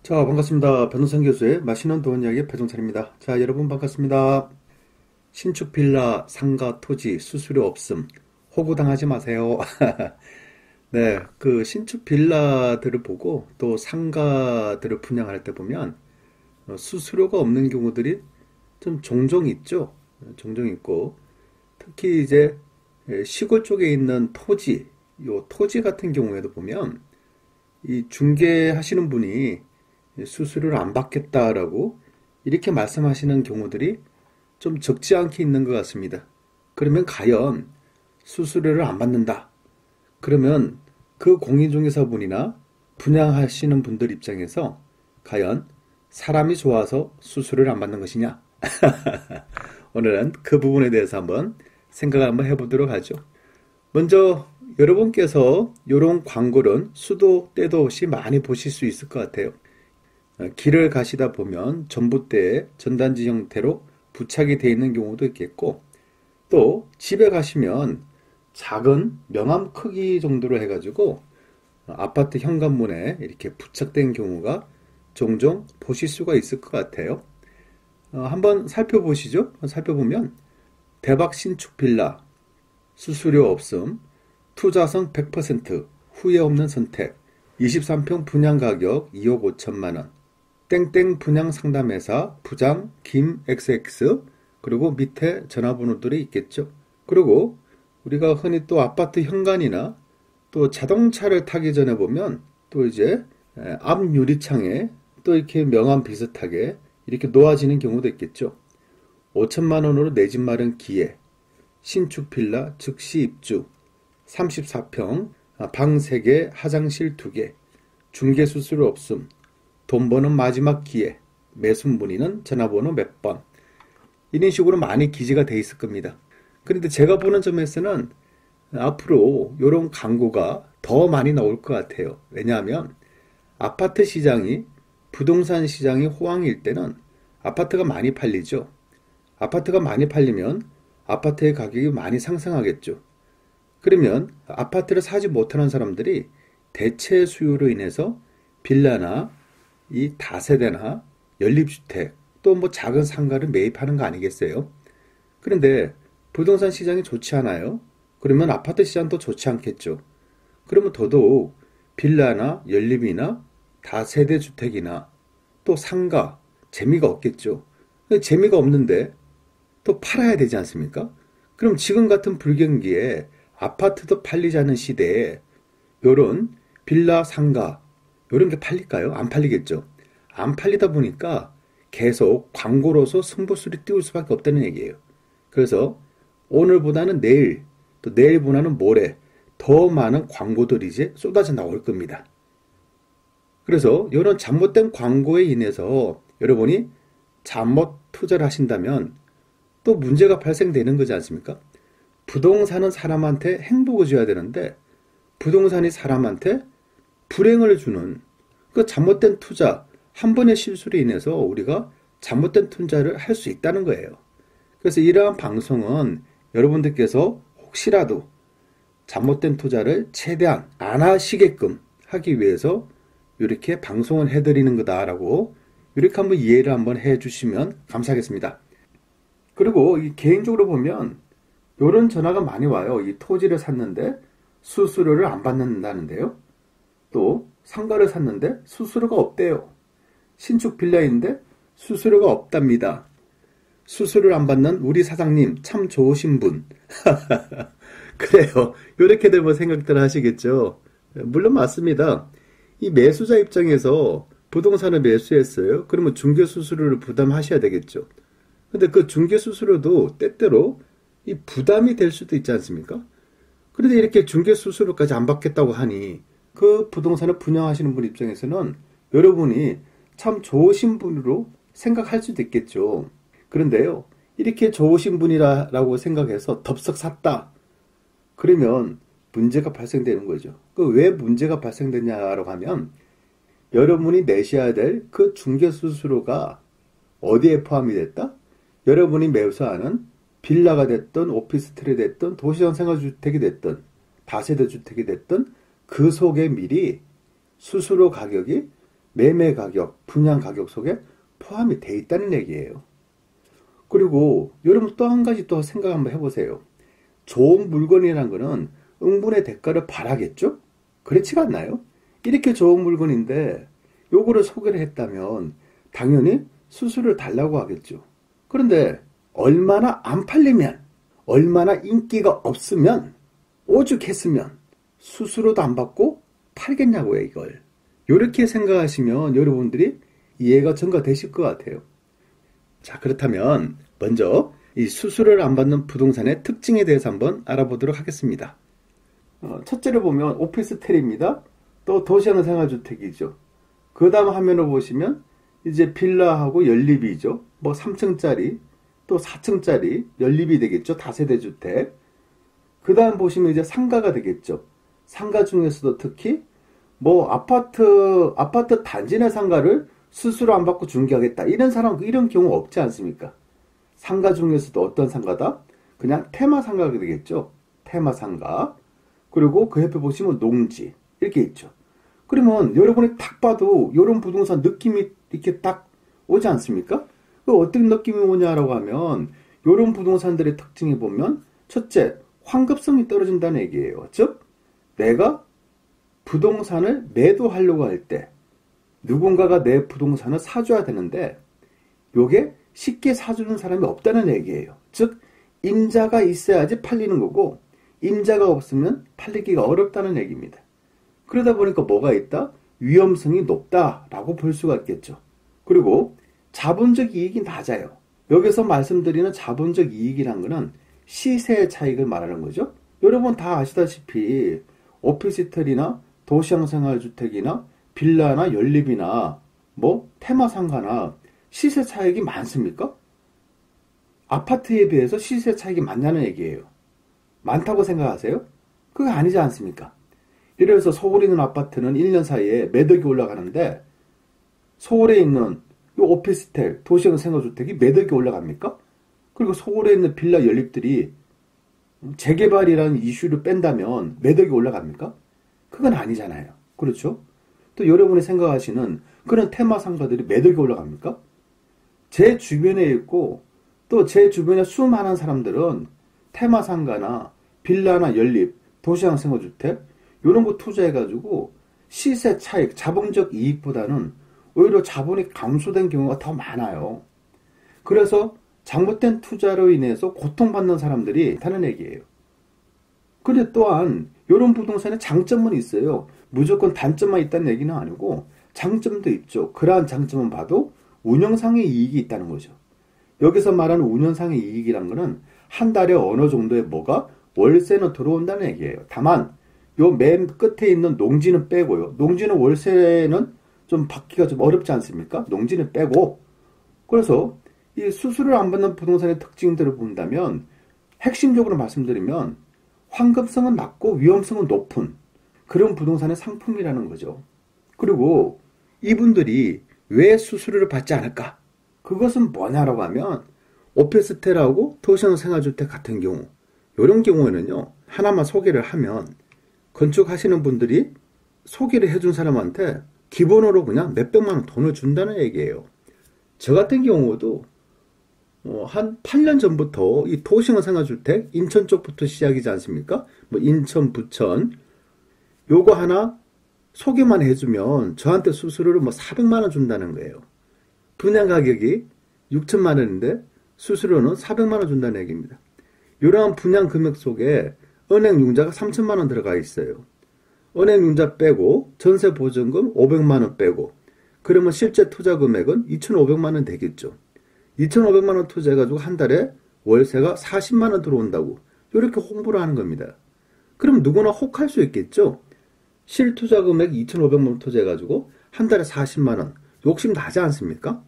자, 반갑습니다. 변호상 교수의 맛있는 돈 이야기 배종찬입니다. 자, 여러분 반갑습니다. 신축 빌라, 상가, 토지, 수수료 없음, 호구당하지 마세요. 네, 그 신축 빌라들을 보고 또 상가들을 분양할 때 보면 수수료가 없는 경우들이 좀 종종 있죠. 종종 있고 특히 이제 시골 쪽에 있는 토지, 요 토지 같은 경우에도 보면 이 중개하시는 분이 수수료를 안 받겠다라고 이렇게 말씀하시는 경우들이 좀 적지 않게 있는 것 같습니다. 그러면 과연 수수료를 안 받는다. 그러면 그 공인중개사분이나 분양하시는 분들 입장에서 과연 사람이 좋아서 수수료를 안 받는 것이냐? 오늘은 그 부분에 대해서 한번 생각을 한번 해보도록 하죠. 먼저 여러분께서 이런 광고는 수도 때도 없이 많이 보실 수 있을 것 같아요. 길을 가시다 보면 전봇대에 전단지 형태로 부착이 되어 있는 경우도 있겠고, 또 집에 가시면 작은 명함 크기 정도로 해가지고 아파트 현관문에 이렇게 부착된 경우가 종종 보실 수가 있을 것 같아요. 한번 살펴보시죠. 살펴보면 대박 신축 빌라, 수수료 없음, 투자성 100%, 후회 없는 선택, 23평 분양 가격 2억 5천만 원, 땡땡 분양 상담회사 부장 김 XX, 그리고 밑에 전화번호들이 있겠죠. 그리고 우리가 흔히 또 아파트 현관이나 또 자동차를 타기 전에 보면 또 이제 앞 유리창에 또 이렇게 명함 비슷하게 이렇게 놓아지는 경우도 있겠죠. 5천만 원으로 내 집 마련 기회, 신축 빌라 즉시 입주, 34평, 방 3개, 화장실 2개, 중개 수수료 없음, 돈 버는 마지막 기회, 매수 문의는 전화번호 몇 번. 이런 식으로 많이 기재가 돼 있을 겁니다. 그런데 제가 보는 점에서는 앞으로 이런 광고가 더 많이 나올 것 같아요. 왜냐하면 아파트 시장이, 부동산 시장이 호황일 때는 아파트가 많이 팔리죠. 아파트가 많이 팔리면 아파트의 가격이 많이 상승하겠죠. 그러면 아파트를 사지 못하는 사람들이 대체 수요로 인해서 빌라나 이 다세대나 연립주택 또 뭐 작은 상가를 매입하는 거 아니겠어요? 그런데 부동산 시장이 좋지 않아요? 그러면 아파트 시장도 좋지 않겠죠. 그러면 더더욱 빌라나 연립이나 다세대 주택이나 또 상가 재미가 없겠죠. 재미가 없는데 또 팔아야 되지 않습니까? 그럼 지금 같은 불경기에 아파트도 팔리지 않는 시대에 요런 빌라, 상가 요런 게 팔릴까요? 안 팔리겠죠. 안 팔리다 보니까 계속 광고로서 승부수를 띄울 수밖에 없다는 얘기예요. 그래서 오늘보다는 내일, 또 내일보다는 모레 더 많은 광고들이 이제 쏟아져 나올 겁니다. 그래서 이런 잘못된 광고에 인해서 여러분이 잘못 투자를 하신다면 또 문제가 발생되는 거지 않습니까? 부동산은 사람한테 행복을 줘야 되는데 부동산이 사람한테 불행을 주는 그 잘못된 투자, 한 번의 실수로 인해서 우리가 잘못된 투자를 할 수 있다는 거예요. 그래서 이러한 방송은 여러분들께서 혹시라도 잘못된 투자를 최대한 안 하시게끔 하기 위해서 이렇게 방송을 해드리는 거다라고 이렇게 한번 이해를 한번 해주시면 감사하겠습니다. 그리고 개인적으로 보면 이런 전화가 많이 와요. 이 토지를 샀는데 수수료를 안 받는다는데요. 또 상가를 샀는데 수수료가 없대요. 신축 빌라인데 수수료가 없답니다. 수수료를 안 받는 우리 사장님 참 좋으신 분. 그래요. 이렇게들 뭐 생각들 하시겠죠. 물론 맞습니다. 이 매수자 입장에서 부동산을 매수했어요. 그러면 중개 수수료를 부담하셔야 되겠죠. 근데 그 중개 수수료도 때때로 이 부담이 될 수도 있지 않습니까? 그런데 이렇게 중개 수수료까지 안 받겠다고 하니 그 부동산을 분양하시는 분 입장에서는 여러분이 참 좋으신 분으로 생각할 수도 있겠죠. 그런데요, 이렇게 좋으신 분이라고 생각해서 덥석 샀다. 그러면 문제가 발생되는 거죠. 그 왜 문제가 발생되냐라고 하면 여러분이 내셔야 될 그 중개 수수료가 어디에 포함이 됐다? 여러분이 매수하는 빌라가 됐든 오피스텔이 됐든 도시형 생활주택이 됐든 다세대 주택이 됐든 그 속에 미리 수수료 가격이 매매 가격, 분양 가격 속에 포함이 돼 있다는 얘기예요. 그리고 여러분 또 한 가지 또 생각 한번 해보세요. 좋은 물건이라는 거는 응분의 대가를 바라겠죠? 그렇지가 않나요? 이렇게 좋은 물건인데 요거를 소개를 했다면 당연히 수수료를 달라고 하겠죠. 그런데 얼마나 안 팔리면, 얼마나 인기가 없으면, 오죽했으면 수수료도 안 받고 팔겠냐고요, 이걸. 이렇게 생각하시면 여러분들이 이해가 전가되실 것 같아요. 자, 그렇다면 먼저 이 수수료를 안 받는 부동산의 특징에 대해서 한번 알아보도록 하겠습니다. 첫째로 보면 오피스텔입니다. 또 도시형 생활주택이죠. 그 다음 화면을 보시면 이제 빌라하고 연립이죠. 뭐 3층짜리 또 4층짜리 연립이 되겠죠. 다세대 주택. 그 다음 보시면 이제 상가가 되겠죠. 상가 중에서도 특히 뭐 아파트 단지 내 상가를 수수료 안 받고 중개하겠다. 이런 경우 없지 않습니까? 상가 중에서도 어떤 상가다? 그냥 테마 상가가 되겠죠. 테마 상가. 그리고 그 옆에 보시면 농지. 이렇게 있죠. 그러면 여러분이 딱 봐도 이런 부동산 느낌이 이렇게 딱 오지 않습니까? 그 어떤 느낌이 오냐라고 하면 이런 부동산들의 특징이 보면 첫째, 환급성이 떨어진다는 얘기예요. 즉, 내가 부동산을 매도하려고 할 때 누군가가 내 부동산을 사줘야 되는데 요게 쉽게 사주는 사람이 없다는 얘기예요. 즉, 임자가 있어야지 팔리는 거고 임자가 없으면 팔리기가 어렵다는 얘기입니다. 그러다 보니까 뭐가 있다? 위험성이 높다라고 볼 수가 있겠죠. 그리고 자본적 이익이 낮아요. 여기서 말씀드리는 자본적 이익이란 거는 시세의 차익을 말하는 거죠. 여러분 다 아시다시피 오피스텔이나 도시형 생활주택이나 빌라나 연립이나 뭐 테마상가나 시세 차익이 많습니까? 아파트에 비해서 시세 차익이 많냐는 얘기예요. 많다고 생각하세요? 그게 아니지 않습니까? 예를 들어서 서울에 있는 아파트는 1년 사이에 매덕이 올라가는데 서울에 있는 이 오피스텔, 도시형 생활주택이 매덕이 올라갑니까? 그리고 서울에 있는 빌라 연립들이 재개발이라는 이슈를 뺀다면 매덕이 올라갑니까? 그건 아니잖아요. 그렇죠? 또 여러분이 생각하시는 그런 테마 상가들이 매덕이 올라갑니까? 제 주변에 있고 또 제 주변에 수많은 사람들은 테마 상가나 빌라나 연립, 도시형 생활주택 이런 거 투자해가지고 시세 차익, 자본적 이익보다는 오히려 자본이 감소된 경우가 더 많아요. 그래서 잘못된 투자로 인해서 고통받는 사람들이 있다는 얘기예요. 그런데 또한 이런 부동산에 장점은 있어요. 무조건 단점만 있다는 얘기는 아니고 장점도 있죠. 그러한 장점은 봐도 운영상의 이익이 있다는 거죠. 여기서 말하는 운영상의 이익이란 거는 한 달에 어느 정도의 뭐가 월세는 들어온다는 얘기예요. 다만 요 맨 끝에 있는 농지는 빼고요. 농지는 월세는 좀 받기가 좀 어렵지 않습니까? 농지는 빼고. 그래서 이 수수료를 안 받는 부동산의 특징들을 본다면 핵심적으로 말씀드리면 환급성은 낮고 위험성은 높은 그런 부동산의 상품이라는 거죠. 그리고 이분들이 왜 수수료를 받지 않을까? 그것은 뭐냐라고 하면 오피스텔하고 도시형 생활주택 같은 경우 이런 경우에는요. 하나만 소개를 하면 건축하시는 분들이 소개를 해준 사람한테 기본으로 그냥 몇백만 원 돈을 준다는 얘기예요. 저 같은 경우도 한 8년 전부터 이 도시형 생활주택 인천 쪽부터 시작이지 않습니까? 뭐 인천, 부천 요거 하나 소개만 해주면 저한테 수수료를 뭐 400만 원 준다는 거예요. 분양 가격이 6천만 원인데 수수료는 400만 원 준다는 얘기입니다. 이러한 분양 금액 속에 은행 융자가 3천만 원 들어가 있어요. 은행 융자 빼고 전세 보증금 500만 원 빼고 그러면 실제 투자 금액은 2,500만 원 되겠죠. 2,500만 원 투자해가지고 한 달에 월세가 40만 원 들어온다고 이렇게 홍보를 하는 겁니다. 그럼 누구나 혹할 수 있겠죠. 실투자 금액 2,500만 원 투자해가지고 한 달에 40만 원 욕심 나지 않습니까?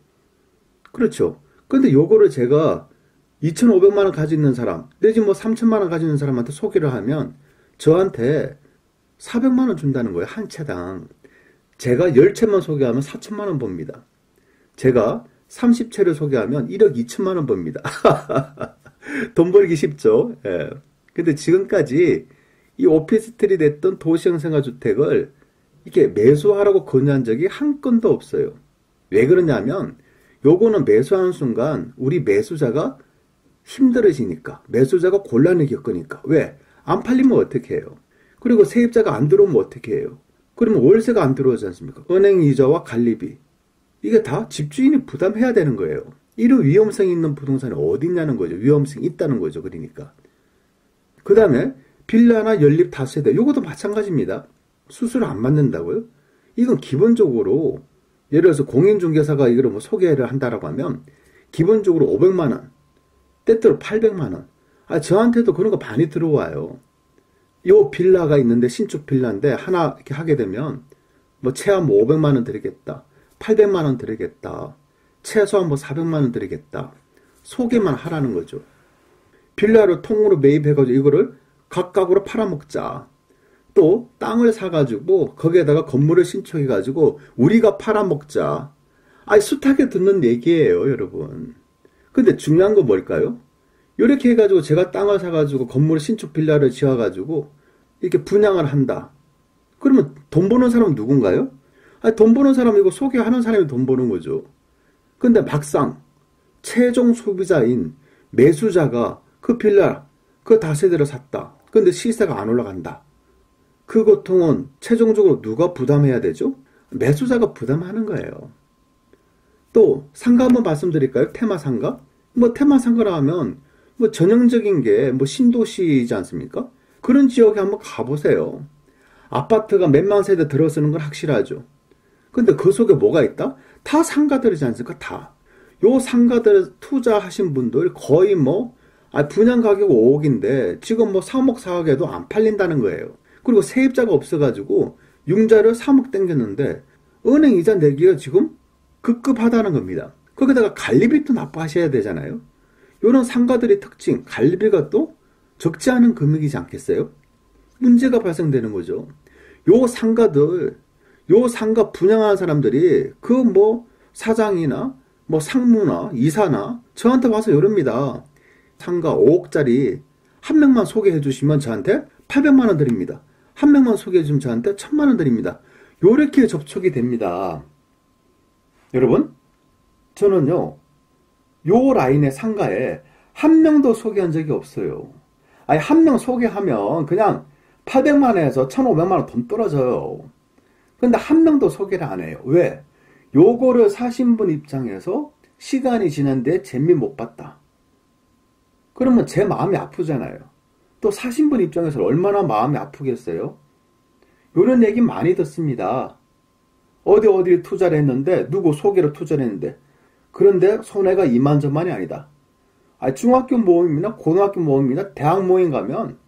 그렇죠. 근데 요거를 제가 2,500만 원 가지고 있는 사람 내지 뭐 3천만 원 가지고 있는 사람한테 소개를 하면 저한테 400만 원 준다는 거예요. 한 채당. 제가 10채만 소개하면 4천만 원 법니다. 제가 30채를 소개하면 1억 2천만 원 법니다. 돈 벌기 쉽죠. 예. 근데 지금까지 이 오피스텔이 됐던 도시형 생활주택을 이게 매수하라고 권유한 적이 한 건도 없어요. 왜 그러냐면 요거는 매수하는 순간 우리 매수자가 힘들어지니까, 매수자가 곤란을 겪으니까. 왜? 안 팔리면 어떻게 해요? 그리고 세입자가 안 들어오면 어떻게 해요? 그러면 월세가 안 들어오지 않습니까? 은행 이자와 관리비, 이게 다 집주인이 부담해야 되는 거예요. 이런 위험성이 있는 부동산이 어디 있냐는 거죠. 위험성이 있다는 거죠. 그러니까. 그 다음에 빌라나 연립 다세대, 요것도 마찬가지입니다. 수수료 안 받는다고요? 이건 기본적으로, 예를 들어서 공인중개사가 이걸 뭐 소개를 한다라고 하면 기본적으로 500만 원, 때때로 800만 원. 저한테도 그런 거 많이 들어와요. 요 빌라가 있는데, 신축 빌라인데 하나 이렇게 하게 되면 뭐 최한 뭐 500만 원 드리겠다, 800만 원 드리겠다, 최소한 뭐 400만 원 드리겠다. 소개만 하라는 거죠. 빌라를 통으로 매입해가지고 이거를 각각으로 팔아먹자. 또 땅을 사가지고 거기에다가 건물을 신축해가지고 우리가 팔아먹자. 숱하게 듣는 얘기예요, 여러분. 근데 중요한 건 뭘까요? 이렇게 해가지고 제가 땅을 사가지고 건물 신축 빌라를 지어가지고 이렇게 분양을 한다. 그러면 돈 버는 사람은 누군가요? 돈 버는 사람은 이거 소개하는 사람이 돈 버는 거죠. 근데 막상 최종 소비자인 매수자가 그 빌라, 그 다세대를 샀다. 근데 시세가 안 올라간다. 그 고통은 최종적으로 누가 부담해야 되죠? 매수자가 부담하는 거예요. 또 상가 한번 말씀드릴까요? 테마 상가? 뭐 테마 상가라 하면 뭐 전형적인 게 뭐 신도시이지 않습니까? 그런 지역에 한번 가보세요. 아파트가 몇만 세대 들어서는 건 확실하죠. 근데 그 속에 뭐가 있다? 다 상가들이지 않습니까? 다. 요 상가들 투자하신 분들 거의 뭐 분양 가격 5억인데 지금 뭐 3억 4억에도 안 팔린다는 거예요. 그리고 세입자가 없어가지고 융자를 3억 땡겼는데 은행 이자 내기가 지금 급급하다는 겁니다. 거기다가 관리비도 납부하셔야 되잖아요. 이런 상가들의 특징, 관리비가 또 적지 않은 금액이지 않겠어요? 문제가 발생되는 거죠. 요 상가들, 요 상가 분양하는 사람들이 그 뭐 사장이나 뭐 상무나 이사나 저한테 와서 이럽니다. 상가 5억짜리 한 명만 소개해 주시면 저한테 800만 원 드립니다. 한 명만 소개해 주면 저한테 1000만 원 드립니다. 요렇게 접촉이 됩니다. 여러분, 저는요, 요 라인의 상가에 한 명도 소개한 적이 없어요. 한 명 소개하면 그냥 800만 원에서 1500만 원 돈 떨어져요. 근데 한 명도 소개를 안 해요. 왜? 요거를 사신 분 입장에서 시간이 지난데 재미 못 봤다. 그러면 제 마음이 아프잖아요. 또 사신 분 입장에서 얼마나 마음이 아프겠어요? 요런 얘기 많이 듣습니다. 어디 투자를 했는데 누구 소개로 투자를 했는데 그런데 손해가 이만저만이 아니다. 중학교 모임이나 고등학교 모임이나 대학 모임 가면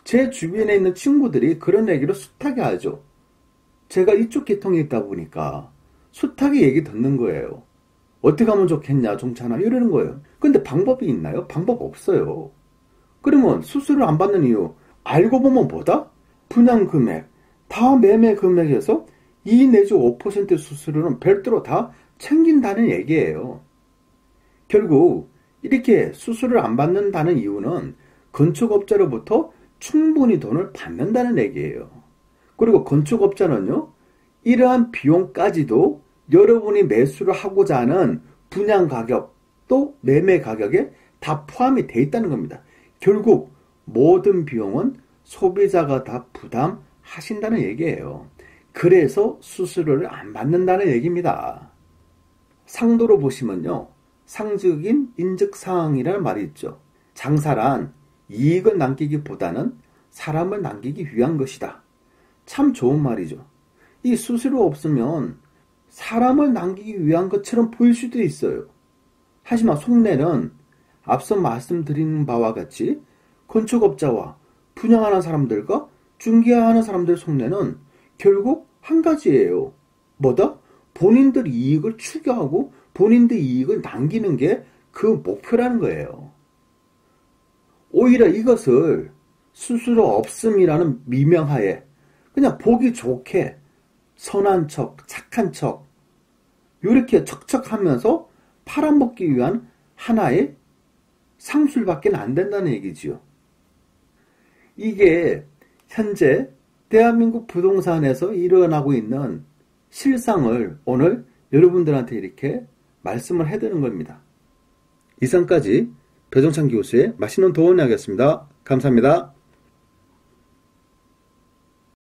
제 주변에 있는 친구들이 그런 얘기를 숱하게 하죠. 제가 이쪽 계통에 있다 보니까 숱하게 얘기 듣는 거예요. 어떻게 하면 좋겠냐, 종찬아, 이러는 거예요. 근데 방법이 있나요? 방법 없어요. 그러면 수수료를 안 받는 이유, 알고 보면 뭐다? 분양 금액, 다 매매 금액에서 2 내지 5% 수수료는 별도로 다 챙긴다는 얘기예요. 결국 이렇게 수수료를 안 받는다는 이유는 건축업자로부터 충분히 돈을 받는다는 얘기예요. 그리고 건축업자는요, 이러한 비용까지도 여러분이 매수를 하고자 하는 분양 가격 또 매매 가격에 다 포함이 돼 있다는 겁니다. 결국 모든 비용은 소비자가 다 부담하신다는 얘기예요. 그래서 수수료를 안 받는다는 얘기입니다. 상도로 보시면요, 상적인 인적사항이라는 말이 있죠. 장사란 이익을 남기기보다는 사람을 남기기 위한 것이다. 참 좋은 말이죠. 이 수수료 없으면 사람을 남기기 위한 것처럼 보일 수도 있어요. 하지만 속내는 앞서 말씀드린 바와 같이 건축업자와 분양하는 사람들과 중개하는 사람들의 속내는 결국 한 가지예요. 뭐다? 본인들 이익을 추구하고 본인들 이익을 남기는 게 그 목표라는 거예요. 오히려 이것을 수수료 없음이라는 미명하에 그냥 보기 좋게 선한 척, 착한 척 이렇게 척척하면서 팔아먹기 위한 하나의 상술밖에 안 된다는 얘기지요. 이게 현재 대한민국 부동산에서 일어나고 있는 실상을 오늘 여러분들한테 이렇게 말씀을 해드리는 겁니다. 이상까지 배종찬 교수의 맛있는 도원 이야기였습니다. 감사합니다.